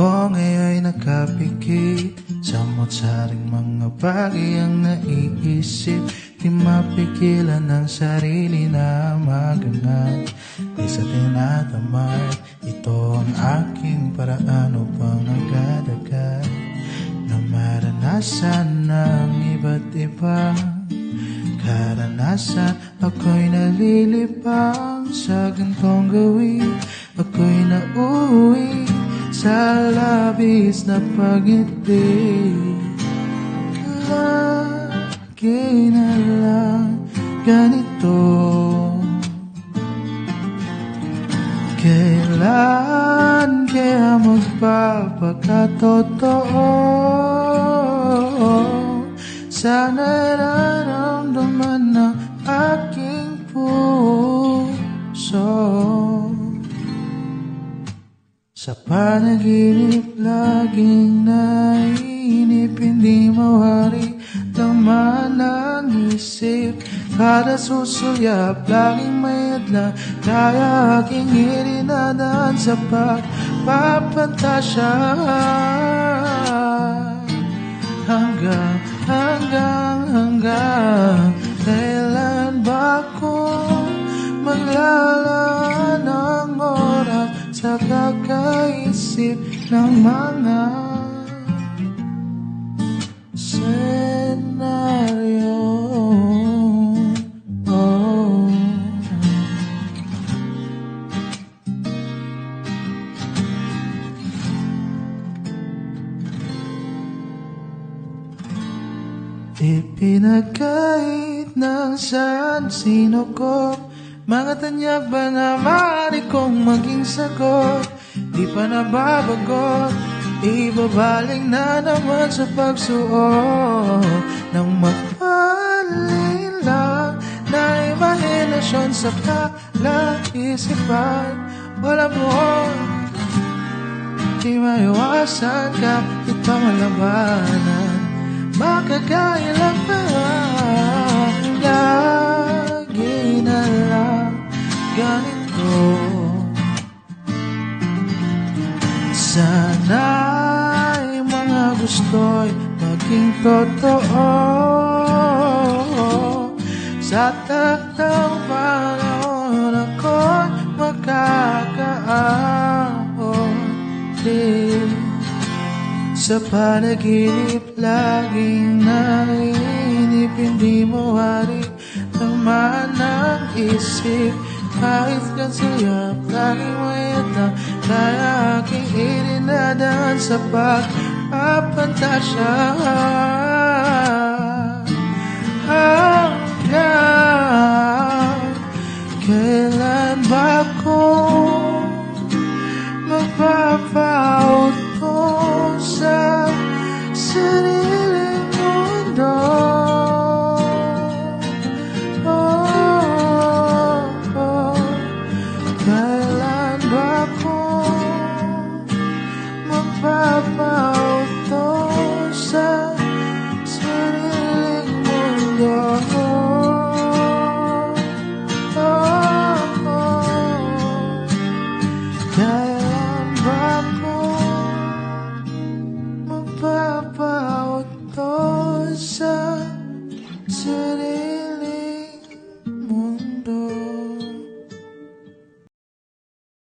Ako ngayon'y nakapikit sa motsaring mga bagay ang naiisip. Di mapigilan ng sarili na magangat. Di sa tinatamad, ito ang aking paraan upang agad-agad na maranasan ng iba't ibang karanasan. Ako'y nalilibang sa gantong gawin. Ako'y nauwi sa labis na pag-ngiti. Lagi na lang ganito. Kailan kaya magpapakatotoo? Sana'y nararamdaman ng aking puso. Sa panaginip laging naiinip, hindi mawari laman ng isip. Kada susulyap laging may adlang, kaya aking irinadaan sa pagpapantasya. Hanggang kailan ba ako maglalaan ng oras sa kakaisip ng mga senaryo? Ipinagkait ng saan sino ko, mga tanyag ba na maaari kong maging sagot? Di pa nababagot, ibabaling na naman sa pagsuot ng mapalilang na imahinasyon sa kalaisipan. Wala buhon, di maiwasan ka, ito malabanan. Makagaya lang ba? Lagi na lang ganito. Sana'y mga gusto'y maging totoo. Sa taktang panahon ako'y makakaahon din. Sa panaginip laging naiinip, hindi mawari laman ng isip. Kahit kansayap laging may atang, kaya aking irinadaan sa pagpapantasya. Kailan ba ako magpapauto sa sariling mundo? Kailan ba ako magpapauto sa sariling mundo? Kailan ba ako magpapauto sa sarili?